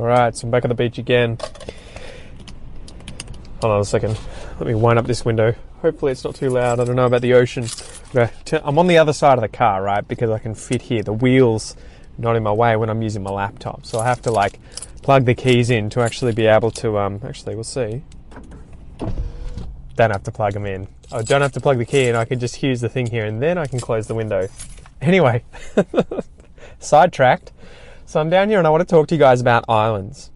Alright, so I'm back at the beach again. Hold on a second. Let me wind up this window. Hopefully it's not too loud. I don't know about the ocean. I'm on the other side of the car, right? Because I can fit here. The wheel's not in my way when I'm using my laptop. So I have to like plug the keys in to actually be able to, actually we'll see. Don't have to plug them in. I don't have to plug the key in. I can just use the thing here and then I can close the window. Anyway, sidetracked. So I'm down here and I want to talk to you guys about islands.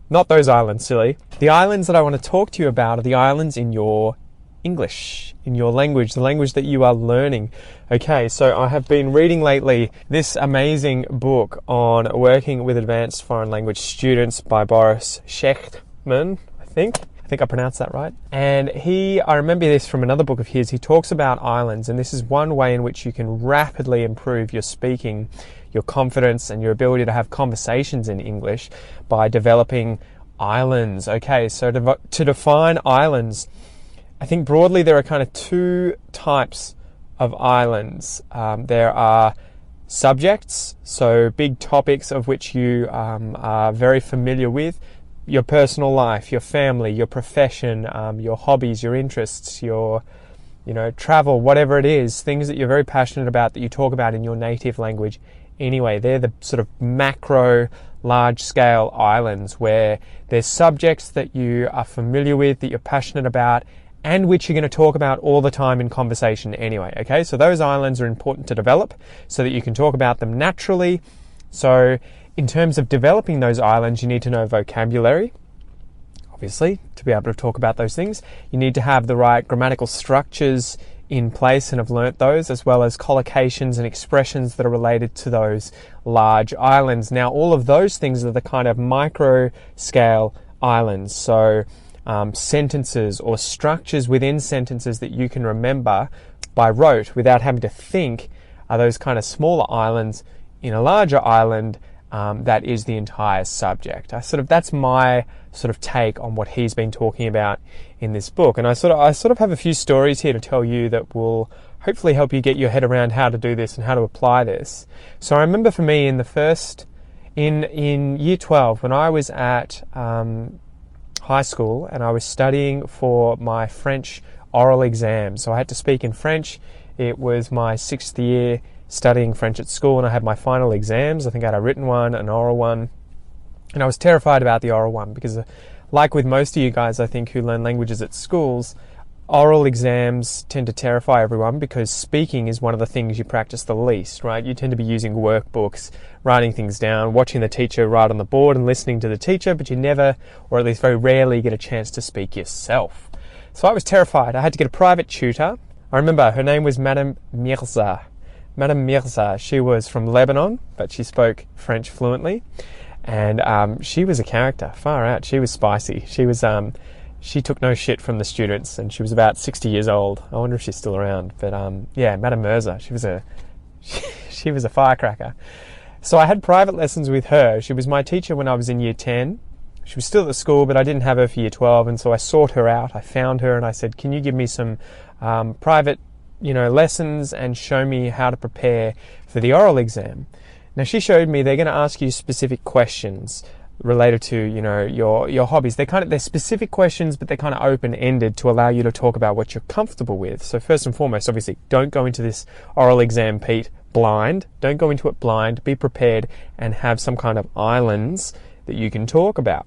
Not those islands, silly. The islands that I want to talk to you about are the islands in your English, in your language, the language that you are learning. Okay, so I have been reading lately this amazing book on working with advanced foreign language students by Boris Shechtman, I think I pronounced that right. And I remember this from another book of his. He talks about islands, and this is one way in which you can rapidly improve your speaking, your confidence, and your ability to have conversations in English by developing islands. Okay, so to define islands, I think broadly there are kind of two types of islands. There are subjects, so big topics of which you are very familiar with. Your personal life, your family, your profession, your hobbies, your interests, your travel, whatever it is, things that you're very passionate about that you talk about in your native language. Anyway, they're the sort of macro, large-scale islands where there's subjects that you are familiar with, that you're passionate about, and which you're going to talk about all the time in conversation anyway, okay? So those islands are important to develop so that you can talk about them naturally. So in terms of developing those islands, you need to know vocabulary, obviously, to be able to talk about those things. You need to have the right grammatical structures in place and have learnt those, as well as collocations and expressions that are related to those large islands. Now, all of those things are the kind of micro-scale islands. So sentences or structures within sentences that you can remember by rote without having to think are those kind of smaller islands in a larger island that is the entire subject. That's my sort of take on what he's been talking about in this book. And I sort of have a few stories here to tell you that will hopefully help you get your head around how to do this and how to apply this. So I remember for me in year 12 when I was at high school and I was studying for my French oral exam. So I had to speak in French. It was my 6th year studying French at school and I had my final exams. I think I had a written one, an oral one. And I was terrified about the oral one because like with most of you guys, I think, who learn languages at schools, oral exams tend to terrify everyone because speaking is one of the things you practice the least, right? You tend to be using workbooks, writing things down, watching the teacher write on the board and listening to the teacher, but you never, or at least very rarely, get a chance to speak yourself. So I was terrified. I had to get a private tutor. I remember her name was Madame Mirza. Madame Mirza, she was from Lebanon, but she spoke French fluently. And she was a character, far out. She was spicy. She took no shit from the students, and she was about 60 years old. I wonder if she's still around. But yeah, Madame Mirza, she was a firecracker. So I had private lessons with her. She was my teacher when I was in year 10. She was still at the school, but I didn't have her for year 12, and so I sought her out. I found her, and I said, "Can you give me some private, lessons and show me how to prepare for the oral exam?" Now she showed me they're going to ask you specific questions related to, your hobbies. They're specific questions, but they're kind of open-ended to allow you to talk about what you're comfortable with. So first and foremost, obviously, don't go into this oral exam, Pete, blind. Don't go into it blind. Be prepared and have some kind of islands that you can talk about.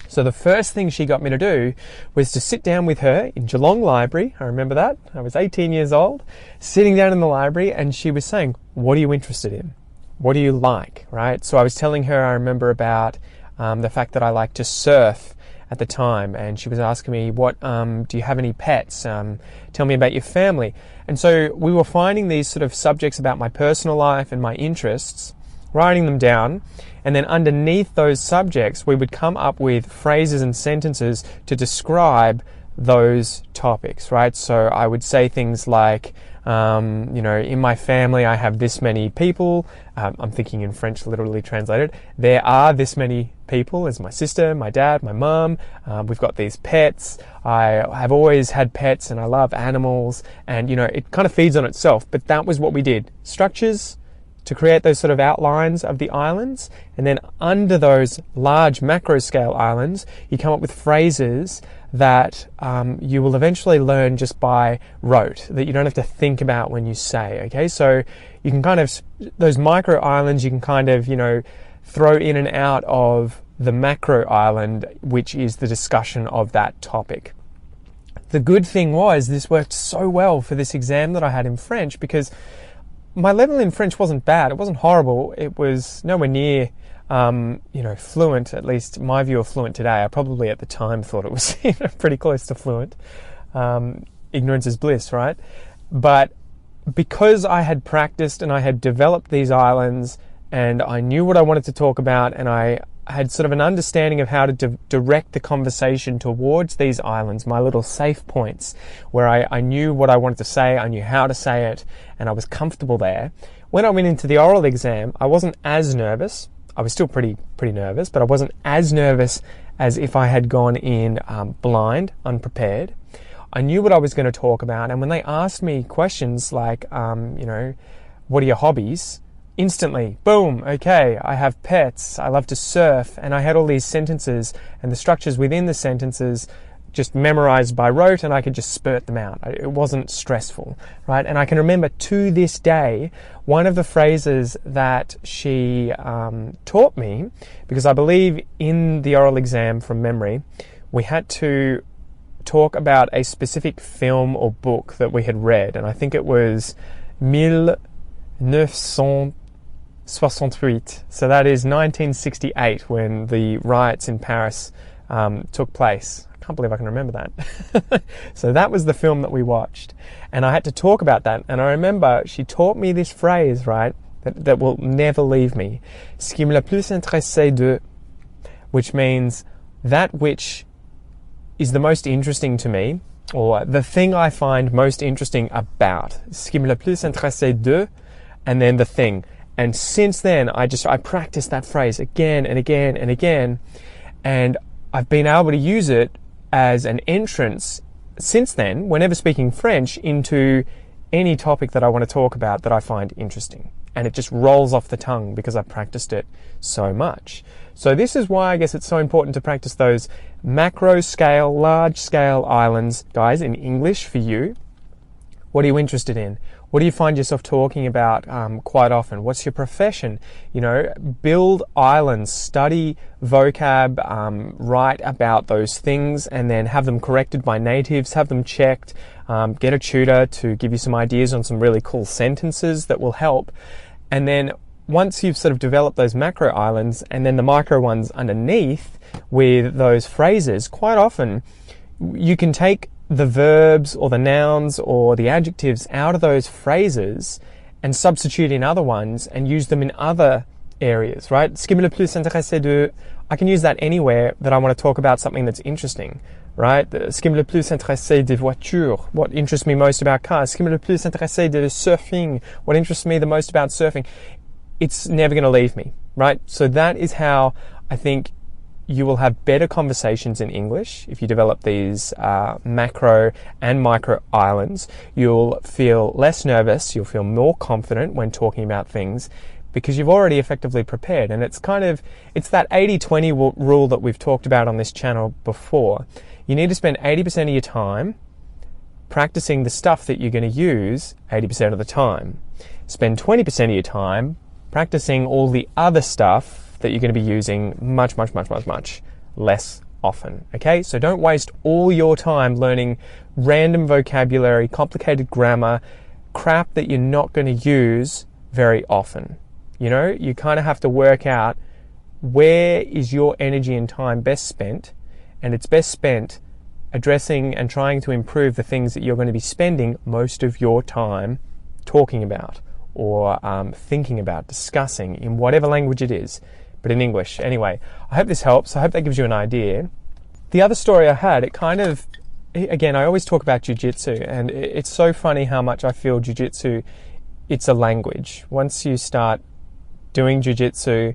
So the first thing she got me to do was to sit down with her in Geelong Library. I remember that. I was 18 years old, sitting down in the library, and she was saying, "What are you interested in? What do you like?" Right? So I was telling her, I remember about the fact that I liked to surf at the time, and she was asking me, "What do you have any pets? Tell me about your family." And so we were finding these sort of subjects about my personal life and my interests, writing them down, and then underneath those subjects we would come up with phrases and sentences to describe those topics, right? So I would say things like, in my family I have this many people. I'm thinking in French, literally translated. There are this many people. There's my sister, my dad, my mum. We've got these pets. I have always had pets and I love animals. And, it kind of feeds on itself. But that was what we did. Structures, to create those sort of outlines of the islands. And then under those large macro scale islands, you come up with phrases that you will eventually learn just by rote, that you don't have to think about when you say, okay? So you can kind of, those micro islands, you can kind of, throw in and out of the macro island, which is the discussion of that topic. The good thing was this worked so well for this exam that I had in French, because my level in French wasn't bad. It wasn't horrible. It was nowhere near, fluent, at least my view of fluent today. I probably at the time thought it was pretty close to fluent. Ignorance is bliss, right? But because I had practiced and I had developed these islands and I knew what I wanted to talk about, and I had sort of an understanding of how to direct the conversation towards these islands, my little safe points, where I knew what I wanted to say, I knew how to say it, and I was comfortable there. When I went into the oral exam, I wasn't as nervous. I was still pretty nervous, but I wasn't as nervous as if I had gone in blind, unprepared. I knew what I was going to talk about, and when they asked me questions like, what are your hobbies? Instantly, boom, okay, I have pets, I love to surf, and I had all these sentences and the structures within the sentences just memorized by rote, and I could just spurt them out. It wasn't stressful, right? And I can remember to this day one of the phrases that she taught me, because I believe in the oral exam from memory, we had to talk about a specific film or book that we had read, and I think it was 1968. So that is 1968, when the riots in Paris took place. I can't believe I can remember that. So that was the film that we watched, and I had to talk about that. And I remember she taught me this phrase, right, that will never leave me. Ce qui me le plus intéressé de, which means that which is the most interesting to me, or the thing I find most interesting about. Ce qui me le plus intéressé de, and then the thing. And since then, I practiced that phrase again and again and again, and I've been able to use it as an entrance since then, whenever speaking French, into any topic that I want to talk about that I find interesting. And it just rolls off the tongue because I've practiced it so much. So this is why I guess it's so important to practice those macro scale, large scale islands, guys, in English for you. What are you interested in? What do you find yourself talking about quite often? What's your profession? Build islands, study vocab, write about those things, and then have them corrected by natives, have them checked, get a tutor to give you some ideas on some really cool sentences that will help. And then once you've sort of developed those macro islands and then the micro ones underneath with those phrases, quite often you can take the verbs or the nouns or the adjectives out of those phrases and substitute in other ones and use them in other areas, right? Ce qui me le plus intéressé de, I can use that anywhere that I want to talk about something that's interesting, right? Ce qui me le plus intéressé des voitures, what interests me most about cars. Ce qui me le plus intéressé de surfing, what interests me the most about surfing. It's never going to leave me, right? So that is how I think you will have better conversations in English if you develop these macro and micro islands. You'll feel less nervous, you'll feel more confident when talking about things because you've already effectively prepared. And it's that 80-20 rule that we've talked about on this channel before. You need to spend 80% of your time practicing the stuff that you're going to use 80% of the time. Spend 20% of your time practicing all the other stuff that you're going to be using much less often. Okay, so don't waste all your time learning random vocabulary, complicated grammar, crap that you're not going to use very often. You kind of have to work out where is your energy and time best spent, and it's best spent addressing and trying to improve the things that you're going to be spending most of your time talking about or thinking about, discussing in whatever language it is. But in English. Anyway, I hope this helps. I hope that gives you an idea. The other story I had, again, I always talk about jiu-jitsu, and it's so funny how much I feel jiu-jitsu, it's a language. Once you start doing jiu-jitsu,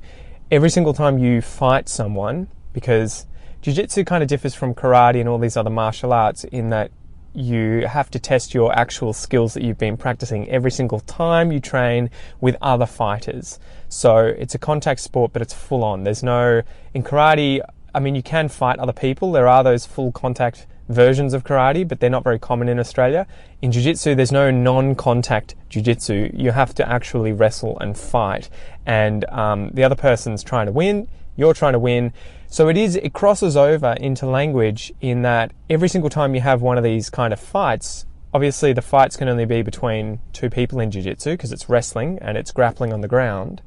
every single time you fight someone, because jiu-jitsu kind of differs from karate and all these other martial arts in that you have to test your actual skills that you've been practicing every single time you train with other fighters. So it's a contact sport, but it's full on. There's no, in karate, I mean, you can fight other people. There are those full contact versions of karate, but they're not very common in Australia. In jiu-jitsu, there's no non-contact jiu-jitsu. You have to actually wrestle and fight. And the other person's trying to win, you're trying to win. So it crosses over into language in that every single time you have one of these kind of fights, obviously the fights can only be between two people in jiu-jitsu because it's wrestling and it's grappling on the ground.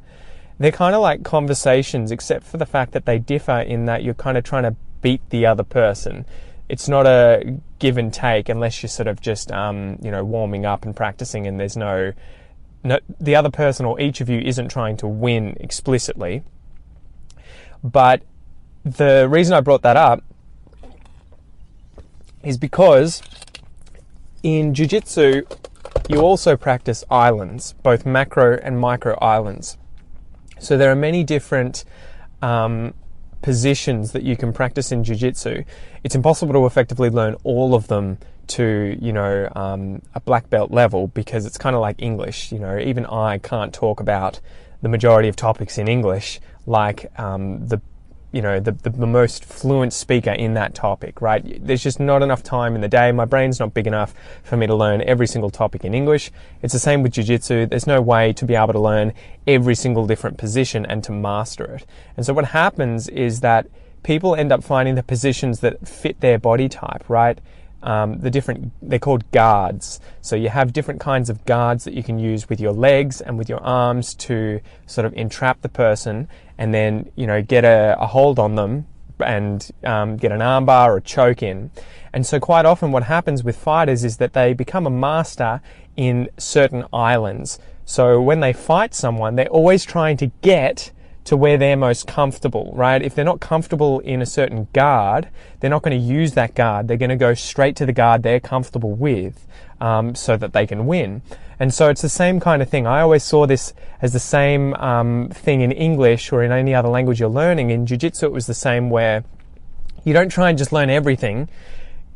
They're kind of like conversations, except for the fact that they differ in that you're kind of trying to beat the other person. It's not a give and take unless you're sort of just, warming up and practicing, and there's no, the other person or each of you isn't trying to win explicitly. But the reason I brought that up is because in jiu-jitsu, you also practice islands, both macro and micro islands. So there are many different positions that you can practice in jiu-jitsu. It's impossible to effectively learn all of them to, a black belt level, because it's kind of like English. Even I can't talk about the majority of topics in English like the most fluent speaker in that topic, right? There's just not enough time in the day. My brain's not big enough for me to learn every single topic in English. It's the same with jiu-jitsu. There's no way to be able to learn every single different position and to master it. And so what happens is that people end up finding the positions that fit their body type, right? They're called guards. So you have different kinds of guards that you can use with your legs and with your arms to sort of entrap the person and then, get a hold on them and get an armbar or a choke in. And so quite often what happens with fighters is that they become a master in certain islands. So when they fight someone, they're always trying to get to where they're most comfortable, right? If they're not comfortable in a certain guard, they're not going to use that guard. They're going to go straight to the guard they're comfortable with, so that they can win. And so it's the same kind of thing. I always saw this as the same thing in English or in any other language you're learning. In jiu-jitsu, it was the same, where you don't try and just learn everything.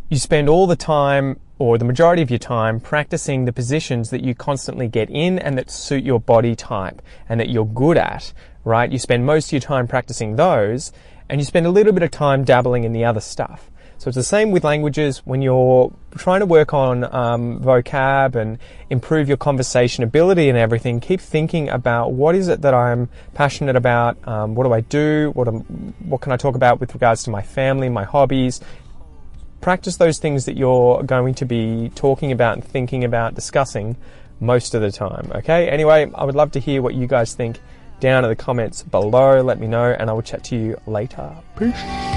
You spend all the time, or the majority of your time, practicing the positions that you constantly get in and that suit your body type and that you're good at, right? You spend most of your time practicing those, and you spend a little bit of time dabbling in the other stuff. So it's the same with languages. When you're trying to work on vocab and improve your conversation ability and everything, keep thinking about what is it that I'm passionate about, what do I do, what can I talk about with regards to my family, my hobbies. Practice those things that you're going to be talking about and thinking about, discussing most of the time, okay? Anyway, I would love to hear what you guys think down in the comments below. Let me know, and I will chat to you later. Peace.